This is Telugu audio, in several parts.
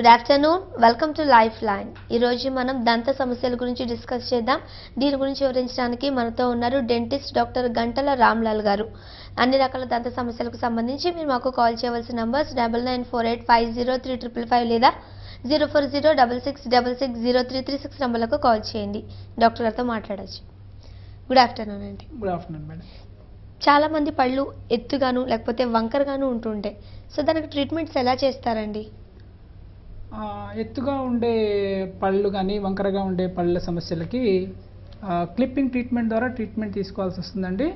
Good afternoon, welcome to life line. ఈరోజు మనం దంత సమస్యల గురించి డిస్కస్ చేద్దాం. దీని గురించి వివరించడానికి మనతో ఉన్నారు డెంటిస్ట్ డాక్టర్ గంటల రామ్లాల్ గారు. అన్ని రకాల దంత సమస్యలకు సంబంధించి మీరు మాకు కాల్ చేయవలసిన నంబర్స్ 9948503555 లేదా 04066660336 నంబర్లకు కాల్ చేయండి. డాక్టర్ గారితో మాట్లాడచ్చు. గుడ్ ఆఫ్టర్నూన్ అండి. Good afternoon madam. చాలా మంది పళ్ళు ఎత్తుగాను లేకపోతే వంకరగాను ఉంటుంటాయి. సో దానికి ట్రీట్మెంట్స్ ఎలా చేస్తారండి? ఎత్తుగా ఉండే పళ్ళు కానీ వంకరగా ఉండే పళ్ళ సమస్యలకి క్లిప్పింగ్ ట్రీట్మెంట్ ద్వారా ట్రీట్మెంట్ తీసుకోవాల్సి వస్తుందండి.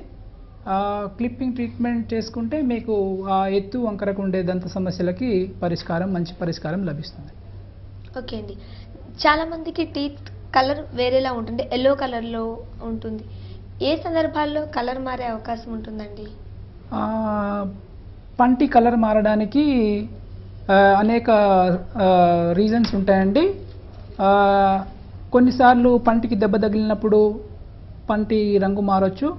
క్లిప్పింగ్ ట్రీట్మెంట్ చేసుకుంటే మీకు ఎత్తు వంకరకు ఉండే దంత సమస్యలకి మంచి పరిష్కారం లభిస్తుంది. ఓకే అండి. చాలామందికి టీత్ కలర్ వేరేలా ఉంటుంది, ఎల్లో కలర్లో ఉంటుంది. ఏ సందర్భాల్లో కలర్ మారే అవకాశం ఉంటుందండి? పంటి కలర్ మారడానికి అనేక రీజన్స్ ఉంటాయండి. కొన్నిసార్లు పంటికి దెబ్బ తగిలినప్పుడు పంటి రంగు మారచ్చు.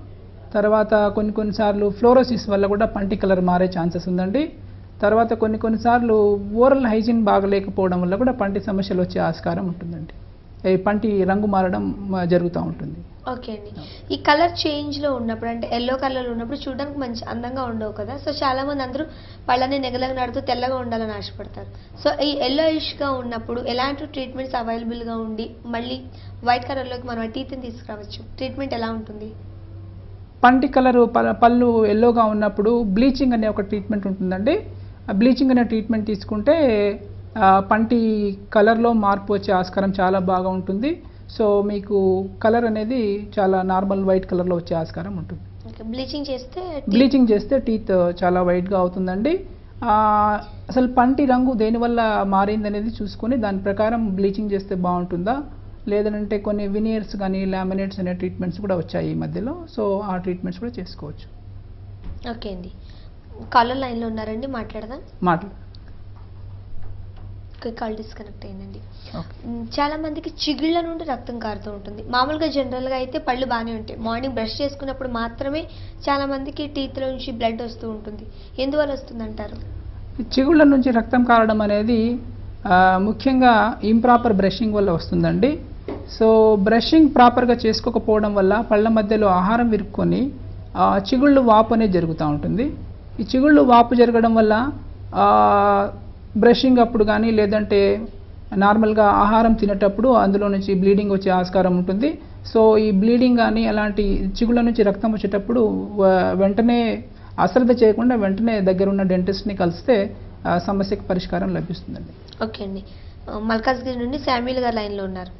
తర్వాత కొన్నిసార్లు ఫ్లోరోసిస్ వల్ల కూడా పంటి కలర్ మారే ఛాన్సెస్ ఉందండి. తర్వాత కొన్నిసార్లు ఓరల్ హైజీన్ బాగలేకపోవడం వల్ల కూడా పంటి సమస్యలు వచ్చే ఆస్కారం ఉంటుందండి. పంటి రంగు మారడం జరుగుతూ ఉంటుంది. ఓకే అండి. ఈ కలర్ చేంజ్లో ఉన్నప్పుడు అంటే ఎల్లో కలర్లో ఉన్నప్పుడు చూడడానికి మంచి అందంగా ఉండవు కదా. సో చాలామంది అందరూ పళ్ళని నెగలగలాడుతూ తెల్లగా ఉండాలని ఆశపడతారు. సో ఈ ఎల్లోయిష్గా ఉన్నప్పుడు ఎలాంటి ట్రీట్మెంట్స్ అవైలబుల్గా ఉండి మళ్ళీ వైట్ కలర్లోకి మనం టీత్ని తీసుకురావచ్చు? ట్రీట్మెంట్ ఎలా ఉంటుంది? పంటి కలరు పళ్ళు ఎల్లోగా ఉన్నప్పుడు బ్లీచింగ్ అనే ఒక ట్రీట్మెంట్ ఉంటుందండి. ఆ బ్లీచింగ్ అనే ట్రీట్మెంట్ తీసుకుంటే పంటి కలర్లో మార్పు వచ్చే ఆస్కారం చాలా బాగా ఉంటుంది. సో మీకు కలర్ అనేది చాలా నార్మల్ వైట్ కలర్లో వచ్చే ఆస్కారం ఉంటుంది. బ్లీచింగ్ చేస్తే టీత్ చాలా వైట్గా అవుతుందండి. అసలు పంటి రంగు దేనివల్ల మారింది అనేది చూసుకొని దాని ప్రకారం బ్లీచింగ్ చేస్తే బాగుంటుందా, లేదంటే కొన్ని వినియర్స్ కానీ లామినేట్స్ అనే ట్రీట్మెంట్స్ కూడా వచ్చాయి ఈ మధ్యలో. సో ఆ ట్రీట్మెంట్స్ కూడా చేసుకోవచ్చు. ఓకే అండి. కాలర్ లైన్లో ఉన్నారండి, మాట్లాడదాం. కాల్ డిస్కనెక్ట్ అయిందండి. చాలా మందికి చిగుళ్ళ నుండి రక్తం కారుతూ ఉంటుంది. మామూలుగా జనరల్గా అయితే పళ్ళు బాగానే ఉంటాయి. మార్నింగ్ బ్రష్ చేసుకున్నప్పుడు మాత్రమే చాలా మందికి టీత్లో నుంచి బ్లడ్ వస్తూ ఉంటుంది. ఎందువల్ల వస్తుంది అంటారు? చిగుళ్ళ నుంచి రక్తం కారడం అనేది ముఖ్యంగా ఇంప్రాపర్ బ్రషింగ్ వల్ల వస్తుందండి. సో బ్రషింగ్ ప్రాపర్గా చేసుకోకపోవడం వల్ల పళ్ళ మధ్యలో ఆహారం విరుక్కొని చిగుళ్ళు వాపు అనేది జరుగుతూ ఉంటుంది. ఈ చిగుళ్ళు వాపు జరగడం వల్ల బ్రషింగ్ అప్పుడు కానీ లేదంటే నార్మల్గా ఆహారం తినేటప్పుడు అందులో నుంచి బ్లీడింగ్ వచ్చే ఆస్కారం ఉంటుంది. సో ఈ బ్లీడింగ్ కానీ అలాంటి చిగుళ్ళ నుంచి రక్తం వచ్చేటప్పుడు వెంటనే అశ్రద్ధ చేయకుండా వెంటనే దగ్గరున్న డెంటిస్ట్ని కలిస్తే సమస్యకు పరిష్కారం లభిస్తుందండి. ఓకే అండి. మల్కాజ్గిరి నుండి శామ్యూల్ గారు లైన్లో ఉన్నారు.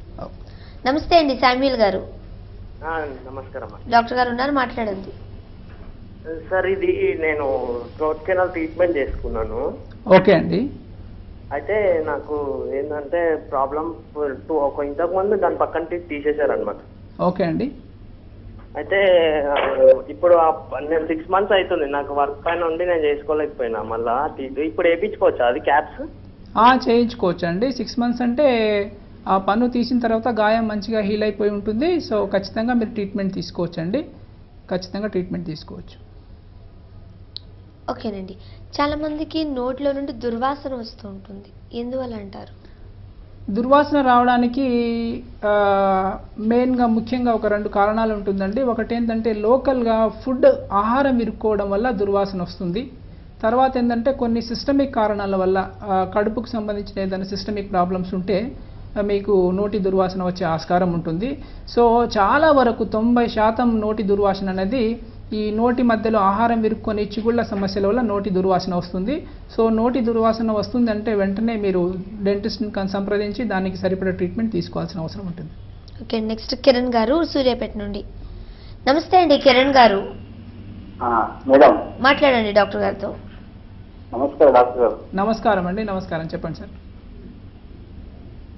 నమస్తే అండి శామ్యూల్ గారు. నమస్కారం. డాక్టర్ గారు ఉన్నారు, మాట్లాడండి. సార్ ఇది నేను థ్రోట్ కెనాల్ ట్రీట్మెంట్ చేసుకున్నాను. ఓకే అండి. అయితే నాకు ఏంటంటే ప్రాబ్లం ఇంతకుముందు దాని పక్కన తీసేశారనమాట. ఓకే అండి. అయితే ఇప్పుడు నేను 6 months అవుతుంది నాకు వర్క్ పైన ఉండి నేను చేసుకోలేకపోయినా. మళ్ళీ ఇప్పుడు వేయించుకోవచ్చా అది క్యాప్స్? చేయించుకోవచ్చు అండి. 6 months అంటే ఆ పన్ను తీసిన తర్వాత గాయం మంచిగా హీల్ అయిపోయి ఉంటుంది. సో ఖచ్చితంగా మీరు ట్రీట్మెంట్ తీసుకోవచ్చు అండి. ఖచ్చితంగా ట్రీట్మెంట్ తీసుకోవచ్చు. ఓకేనండి. చాలా మందికి నోట్లో నుండి దుర్వాసన వస్తూ ఉంటుంది. ఎందువల్ల అంటారు? దుర్వాసన రావడానికి మెయిన్గా ముఖ్యంగా ఒక 2 కారణాలు ఉంటుందండి. ఒకటి ఏంటంటే లోకల్గా ఫుడ్ ఆహారం ఇరుక్కోవడం వల్ల దుర్వాసన వస్తుంది. తర్వాత ఏంటంటే కొన్ని సిస్టమిక్ కారణాల వల్ల కడుపుకు సంబంధించిన ఏదైనా సిస్టమిక్ ప్రాబ్లమ్స్ ఉంటే మీకు నోటి దుర్వాసన వచ్చే ఆస్కారం ఉంటుంది. సో చాలా వరకు 90% నోటి దుర్వాసన అనేది ఈ నోటి మధ్యలో ఆహారం విరుక్కొని చిగుళ్ళ సమస్యల వల్ల నోటి దుర్వాసన వస్తుంది. సో నోటి దుర్వాసన వస్తుంది అంటే వెంటనే మీరు డెంటిస్ట్ని సంప్రదించి దానికి సరిపడే ట్రీట్మెంట్ తీసుకోవాల్సిన అవసరం ఉంటుంది. ఓకే. నెక్స్ట్ కిరణ్ గారు సూర్యాపేట నుండి. నమస్తే అండి కిరణ్ గారు. మేడం మాట్లాడండి డాక్టర్ గారితో. నమస్కారం డాక్టర్ గారు. నమస్కారం అండి. నమస్కారం, చెప్పండి సార్.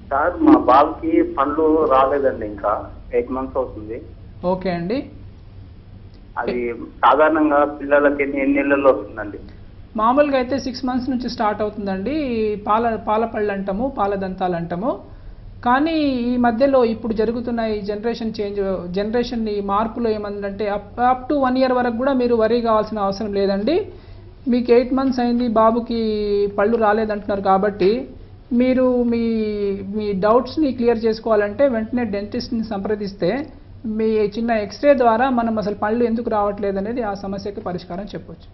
సార్ మా బాబుకి పళ్ళు రాలేదండి, ఇంకా 8 months అవుతుంది. ఓకే అండి. అది సాధారణంగా పిల్లలకి ఎన్ని నెలల్లో వస్తుందండి? మామూలుగా అయితే 6 months నుంచి స్టార్ట్ అవుతుందండి. పాల పళ్ళు అంటాము, పాల దంతాలు అంటాము. కానీ ఈ మధ్యలో ఇప్పుడు జరుగుతున్న ఈ జనరేషన్ ఈ మార్పులో ఏమందంటే అప్ టు 1 year వరకు కూడా మీరు వరీ కావాల్సిన అవసరం లేదండి. మీకు 8 months అయింది, బాబుకి పళ్ళు రాలేదంటున్నారు కాబట్టి మీరు మీ మీ డౌట్స్ని క్లియర్ చేసుకోవాలంటే వెంటనే డెంటిస్ట్ని సంప్రదిస్తే మీ చిన్న ఎక్స్రే ద్వారా మనం అసలు పళ్ళు ఎందుకు రావట్లేదు అనేది ఆ సమస్యకి పరిష్కారం చెప్పొచ్చు.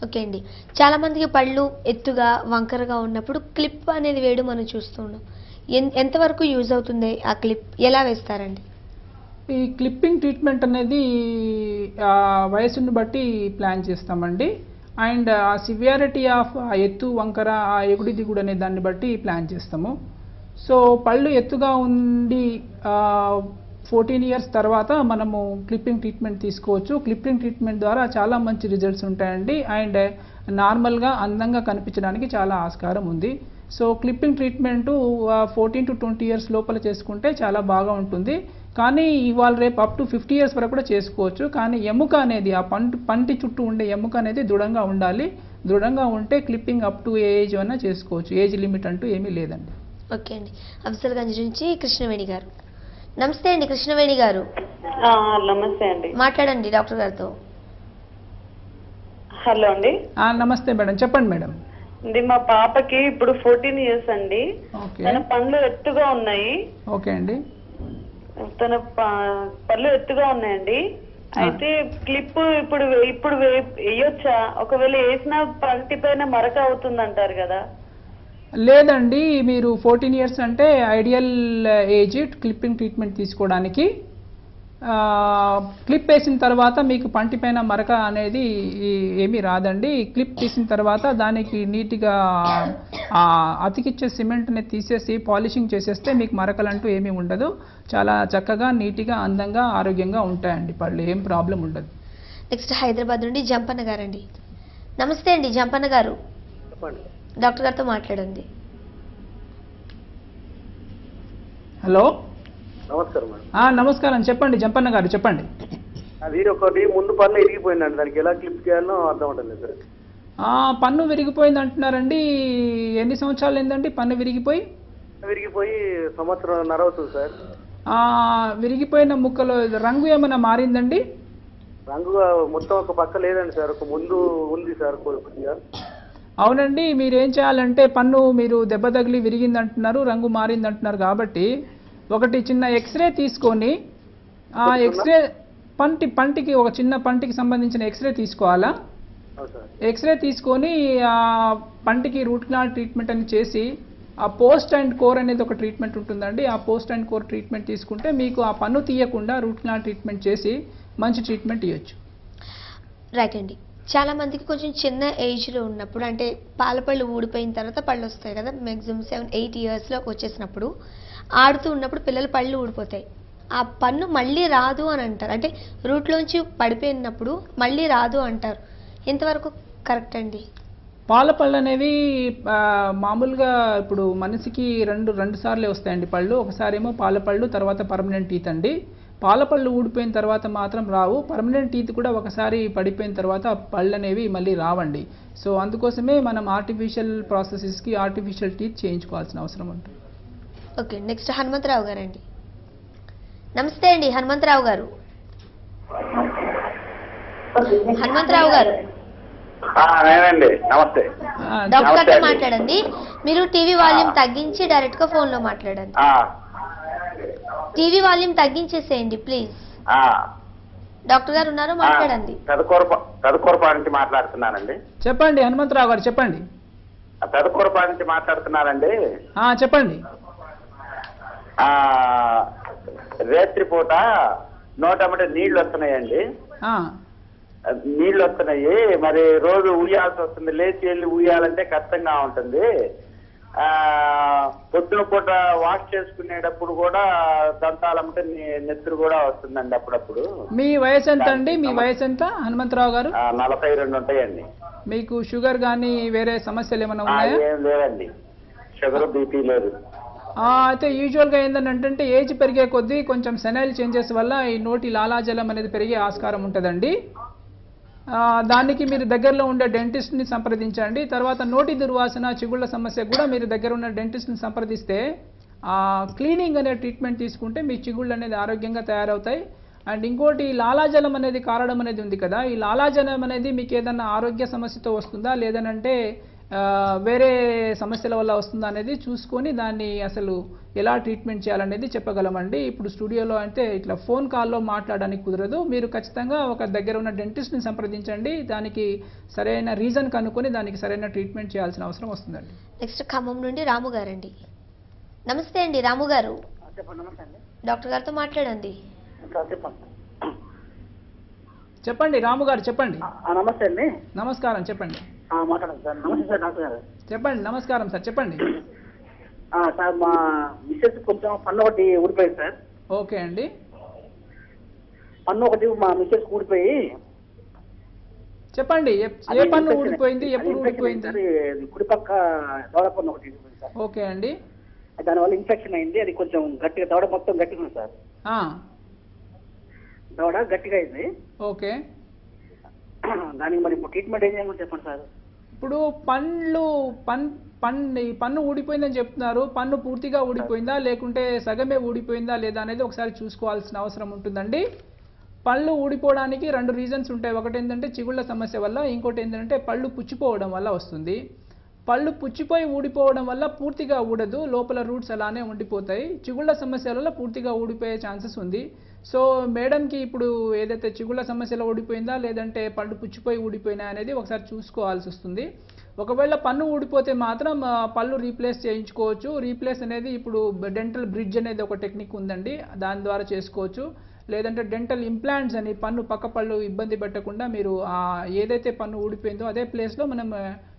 ఓకే అండి. చాలా మందికి పళ్ళు ఎత్తుగా వంకరగా ఉన్నప్పుడు క్లిప్ అనేది వేయడం మనం చూస్తున్నాం. ఎంతవరకు యూజ్ అవుతుంది ఆ క్లిప్, ఎలా వేస్తారండి? ఈ క్లిప్పింగ్ ట్రీట్మెంట్ అనేది వయసుని బట్టి ప్లాన్ చేస్తామండి. అండ్ ఆ సివియారిటీ ఆఫ్ ఆ ఎత్తు వంకర ఆ ఎగుడి దిగుడు అనే దాన్ని బట్టి ప్లాన్ చేస్తాము. సో పళ్ళు ఎత్తుగా ఉండి 14 ఇయర్స్ తర్వాత మనము క్లిప్పింగ్ ట్రీట్మెంట్ తీసుకోవచ్చు. క్లిప్పింగ్ ట్రీట్మెంట్ ద్వారా చాలా మంచి రిజల్ట్స్ ఉంటాయండి. అండ్ నార్మల్గా అందంగా కనిపించడానికి చాలా ఆస్కారం ఉంది. So clipping treatment 14 to 20 years లోపల చేసుకుంటే చాలా బాగా ఉంటుంది. కానీ ఇవాళ రేపు అప్ టు 50 ఇయర్స్ వరకు కూడా చేసుకోవచ్చు. కానీ ఎముక అనేది ఆ పంటి చుట్టూ ఉండే ఎముక అనేది దృఢంగా ఉండాలి. దృఢంగా ఉంటే clipping up to A age అయినా చేసుకోవచ్చు. ఏజ్ లిమిట్ అంటూ ఏమీ లేదండి. ఓకే అండి. అఫ్జల్గంజ్ నుంచి కృష్ణవేణి గారు. నమస్తే అండి కృష్ణవేణి గారు. నమస్తే అండి. మాట్లాడండి డాక్టర్ గారితో. హలో అండి. నమస్తే మేడం, చెప్పండి మేడం. ఇది మా పాపకి ఇప్పుడు 14 ఇయర్స్ అండి. ఓకే. తన పళ్ళు ఎత్తుగా ఉన్నాయి. ఓకే అండి. తన పళ్ళు ఎత్తుగా ఉన్నాయండి. అయితే క్లిప్ ఇప్పుడు వేయొచ్చా? ఒకవేళ వేసిన పంటి పైన మరక అవుతుంది అంటారు కదా. లేదండి, మీరు 14 ఇయర్స్ అంటే ఐడియల్ ఏజ్ క్లిప్పింగ్ ట్రీట్మెంట్ తీసుకోవడానికి. క్లిప్ వేసిన తర్వాత మీకు పంటి పైన మరక అనేది ఏమీ రాదండి. క్లిప్ తీసిన తర్వాత దానికి నీట్గా అతికిచ్చే సిమెంట్ని తీసేసి పాలిషింగ్ చేసేస్తే మీకు మరకలంటూ ఏమీ ఉండదు. చాలా చక్కగా నీట్గా అందంగా ఆరోగ్యంగా ఉంటాయండి పళ్ళు, ఏం ప్రాబ్లం ఉండదు. నెక్స్ట్ హైదరాబాద్ నుండి జంపన్న గారండి. నమస్తే అండి జంపన్న గారు. డాక్టర్ గారితో మాట్లాడండి. హలో. నమస్కారం మేడం. నమస్కారం, చెప్పండి జంపన్న గారు, చెప్పండి. అది ఒకటి ముందు పన్ను ఇరిగిపోయిందండి, దానికి ఎలా క్లిప్ చేయాలో అర్థం ఉంటుంది సార్. పన్ను విరిగిపోయింది అంటున్నారండి. ఎన్ని సంవత్సరాలు ఏందండి పన్ను విరిగిపోయి? విరిగిపోయి సంవత్సరంన్నర అవుతుంది సార్. విరిగిపోయిన ముక్కలో రంగు ఏమైనా మారిందండి? రంగు మొత్తం ఒక పక్క లేదండి సార్, ఒక ముందు ఉంది సార్ కొద్దిగా. అవునండి, మీరు ఏం చేయాలంటే పన్ను మీరు దెబ్బ తగిలి విరిగింది అంటున్నారు, రంగు మారింది అంటున్నారు కాబట్టి ఒకటి చిన్న ఎక్స్రే తీసుకొని ఆ ఎక్స్రే పంటికి ఒక చిన్న పంటికి సంబంధించిన ఎక్స్రే తీసుకోవాలా. ఎక్స్రే తీసుకొని ఆ పంటికి రూట్ కెనాల్ ట్రీట్మెంట్ అని చేసి ఆ పోస్ట్ అండ్ కోర్ అనేది ఒక ట్రీట్మెంట్ ఉంటుందండి. ఆ పోస్ట్ అండ్ కోర్ ట్రీట్మెంట్ తీసుకుంటే మీకు ఆ పన్ను తీయకుండా రూట్ కెనాల్ ట్రీట్మెంట్ చేసి మంచి ట్రీట్మెంట్ ఇవ్వచ్చు. రైట్ అండి. చాలా మందికి కొంచెం చిన్న ఏజ్లో ఉన్నప్పుడు, అంటే పాలపళ్ళు ఊడిపోయిన తర్వాత పళ్ళు వస్తాయి కదా, మ్యాక్సిమం 7-8 ఇయర్స్లోకి వచ్చేసినప్పుడు ఆడుతూ ఉన్నప్పుడు పిల్లల పళ్ళు ఊడిపోతాయి. ఆ పన్ను మళ్ళీ రాదు అని అంటారు. అంటే రూట్లోంచి పడిపోయినప్పుడు మళ్ళీ రాదు అంటారు. ఎంతవరకు కరెక్ట్ అండి? పాలపళ్ళు అనేవి మామూలుగా ఇప్పుడు మనిషికి రెండు సార్లే వస్తాయండి పళ్ళు. ఒకసారేమో పాలపళ్ళు, తర్వాత పర్మనెంట్ టీత్ అండి. పాలపళ్ళు ఊడిపోయిన తర్వాత మాత్రం రావు. పర్మనెంట్ టీత్ కూడా ఒకసారి పడిపోయిన తర్వాత పళ్ళు అనేవి మళ్ళీ రావండి. సో అందుకోసమే మనం ఆర్టిఫిషియల్ ప్రాసెసెస్కి ఆర్టిఫిషియల్ టీత్ చేయించుకోవాల్సిన అవసరం ఉంటుంది. ఓకే. నెక్స్ట్ హనుమంతరావు గారండి. నమస్తే అండి హనుమంతరావు గారు. హనుమంతరావు గారు. నేనండి, నమస్తే. డాక్టర్ గారితో మాట్లాడండి. మీరు టీవీ వాల్యూమ్ తగ్గించి డైరెక్ట్ గా ఫోన్ లో మాట్లాడండి. టీవీ వాల్యూమ్ తగ్గించేసేయండి ప్లీజ్. డాక్టర్ గారు ఉన్నారు, మాట్లాడండి. పెదకూరపా నుంచి మాట్లాడుతున్నానండి. చెప్పండి హనుమంతరావు గారు, చెప్పండి. పెదకూరపా నుంచి మాట్లాడుతున్నానండి. చెప్పండి. రాత్రిపూట నోటమ్మటే నీళ్లు వస్తున్నాయండి. నీళ్లు వస్తున్నాయి, మరి రోజు ఉయ్యాల్సి వస్తుంది. లేచి వెళ్ళి ఉయ్యాలంటే కష్టంగా ఉంటుంది. పొద్దున పూట వాష్ చేసుకునేటప్పుడు కూడా దంతాలమ్మటే నెత్తురు కూడా వస్తుందండి అప్పుడప్పుడు. మీ వయసు ఎంత అండి? మీ వయసు ఎంత హనుమంతరావు గారు? 42 ఉంటాయండి. మీకు షుగర్ కానీ వేరే సమస్యలు ఏమైనా ఉన్నాయా? ఏం లేదండి, షుగర్ బీపీ లేదు. అయితే యూజువల్గా ఏంటంటే ఏజ్ పెరిగే కొద్దీ కొంచెం సెనైల్ చేంజెస్ వల్ల ఈ నోటి లాలాజలం అనేది పెరిగే ఆస్కారం ఉంటుందండి. దానికి మీరు దగ్గరలో ఉండే డెంటిస్ట్ని సంప్రదించండి. తర్వాత నోటి దుర్వాసన, చిగుళ్ళ సమస్య కూడా మీరు దగ్గర ఉన్న డెంటిస్ట్ని సంప్రదిస్తే క్లీనింగ్ అనే ట్రీట్మెంట్ తీసుకుంటే మీ చిగుళ్ళు అనేది ఆరోగ్యంగా తయారవుతాయి. అండ్ ఇంకోటి లాలాజలం అనేది కారడం అనేది ఉంది కదా, ఈ లాలాజలం అనేది మీకు ఏదన్నా ఆరోగ్య సమస్యతో వస్తుందా, లేదనంటే వేరే సమస్యల వల్ల వస్తుందా అనేది చూసుకొని దాన్ని అసలు ఎలా ట్రీట్మెంట్ చేయాలనేది చెప్పగలమండి. ఇప్పుడు స్టూడియోలో అయితే ఇట్లా ఫోన్ కాల్లో మాట్లాడడానికి కుదరదు. మీరు ఖచ్చితంగా ఒక దగ్గర ఉన్న డెంటిస్ట్ని సంప్రదించండి. దానికి సరైన రీజన్ కనుక్కొని దానికి సరైన ట్రీట్మెంట్ చేయాల్సిన అవసరం వస్తుందండి. నెక్స్ట్ ఖమ్మం నుండి రాము గారండి. నమస్తే అండి రాము గారు. చెప్పండి. నమస్తే అండి. డాక్టర్ గారితో మాట్లాడండి. చెప్పండి. చెప్పండి రాము గారు, చెప్పండి. నమస్తే అండి. నమస్కారం, చెప్పండి. మాట్లాడండి సార్. నమస్తే సార్ డాక్టర్ గారు. చెప్పండి. నమస్కారం సార్, చెప్పండి. సార్ మా మిస్సెస్ కొంచెం పన్ను ఒకటి ఊడిపోయింది సార్. ఓకే అండి. పన్ను ఒకటి మా మిస్సెస్ ఊడిపోయి. చెప్పండి, ఏ పన్ను ఊడిపోయింది, ఎప్పుడు ఊడిపోయింది? కుడి పక్క దవడ పన్ను ఒకటి ఊడిపోయింది సార్. ఓకే అండి. దానివల్ల ఇన్ఫెక్షన్ అయింది. అది కొంచెం గట్టిగా, దవడ మొత్తం గట్టిగా ఉంది సార్. దవడ గట్టిగా అయింది. ఓకే. దానికి మరి ట్రీట్మెంట్ ఏం చేయమని చెప్పండి సార్. ఇప్పుడు పన్ను ఊడిపోయిందని చెప్తున్నారు. పన్ను పూర్తిగా ఊడిపోయిందా లేకుంటే సగమే ఊడిపోయిందా లేదా అనేది ఒకసారి చూసుకోవాల్సిన అవసరం ఉంటుందండి. పళ్ళు ఊడిపోవడానికి 2 రీజన్స్ ఉంటాయి. ఒకటి ఏంటంటే చిగుళ్ళ సమస్య వల్ల, ఇంకోటి ఏంటంటే పళ్ళు పుచ్చిపోవడం వల్ల వస్తుంది. పళ్ళు పుచ్చిపోయి ఊడిపోవడం వల్ల పూర్తిగా ఊడదు, లోపల రూట్స్ అలానే ఉండిపోతాయి. చిగుళ్ళ సమస్యల వల్ల పూర్తిగా ఊడిపోయే ఛాన్సెస్ ఉంది. సో మేడంకి ఇప్పుడు ఏదైతే చిగుళ్ళ సమస్యలో ఊడిపోయిందా లేదంటే పళ్ళు పుచ్చిపోయి ఊడిపోయినా అనేది ఒకసారి చూసుకోవాల్సి వస్తుంది. ఒకవేళ పన్ను ఊడిపోతే మాత్రం పళ్ళు రీప్లేస్ చేయించుకోవచ్చు. రీప్లేస్ అనేది ఇప్పుడు డెంటల్ బ్రిడ్జ్ అనేది ఒక టెక్నిక్ ఉందండి, దాని ద్వారా చేసుకోవచ్చు. లేదంటే డెంటల్ ఇంప్లాంట్స్ అని పన్ను పక్క పళ్ళు ఇబ్బంది పెట్టకుండా మీరు ఏదైతే పన్ను ఊడిపోయిందో అదే ప్లేస్లో మనం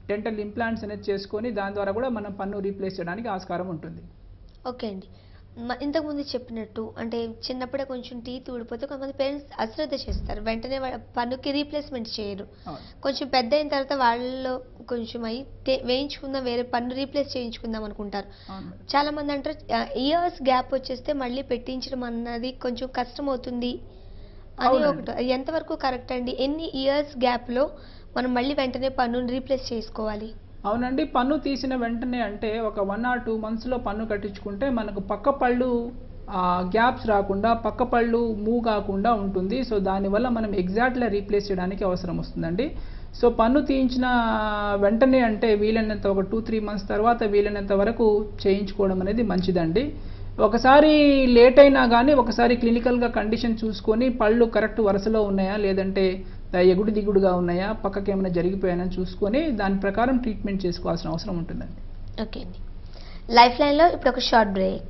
డెంటల్ ఇంప్లాంట్స్ అనేది చేసుకొని దాని ద్వారా కూడా మనం పన్ను రీప్లేస్ చేయడానికి ఆస్కారం ఉంటుంది. ఓకే అండి. ఇంతకుముందు చెప్పినట్టు అంటే చిన్నప్పుడే కొంచెం టీత్ ఊడిపోతే కొంతమంది పేరెంట్స్ అశ్రద్ధ చేస్తారు, వెంటనే పన్నుకి రీప్లేస్మెంట్ చేయరు. కొంచెం పెద్ద అయిన తర్వాత వాళ్ళు కొంచెం వేయించుకుందాం, వేరే పన్ను రీప్లేస్ చేయించుకుందాం అనుకుంటారు. చాలా మంది అంటారు ఇయర్స్ గ్యాప్ వచ్చేస్తే మళ్ళీ పెట్టించడం అన్నది కొంచెం కష్టం అవుతుంది అని. ఒకటి ఎంతవరకు కరెక్ట్ అండి? ఎన్ని ఇయర్స్ గ్యాప్లో మనం మళ్ళీ వెంటనే పన్నుని రీప్లేస్ చేసుకోవాలి? అవునండి, పన్ను తీసిన వెంటనే అంటే ఒక 1 or 2 monthsలో పన్ను కట్టించుకుంటే మనకు పక్క పళ్ళు గ్యాప్స్ రాకుండా, పక్క పళ్ళు మూవ్ కాకుండా ఉంటుంది. సో దానివల్ల మనం ఎగ్జాక్ట్గా రీప్లేస్ చేయడానికి అవసరం వస్తుందండి. సో పన్ను తీయించిన వెంటనే అంటే వీలైనంత ఒక 2-3 months తర్వాత వీలైనంత వరకు చేయించుకోవడం అనేది మంచిదండి. ఒకసారి లేట్ అయినా కానీ ఒకసారి క్లినికల్గా కండిషన్ చూసుకొని పళ్ళు కరెక్ట్ వరుసలో ఉన్నాయా లేదంటే ఎగుడు దిగుడుగా ఉన్నాయా, పక్కకి ఏమైనా జరిగిపోయాయని చూసుకొని దాని ప్రకారం ట్రీట్మెంట్ చేసుకోవాల్సిన అవసరం ఉంటుందండి. ఓకే అండి. లైఫ్ లైన్లో ఇప్పుడు ఒక షార్ట్ బ్రేక్.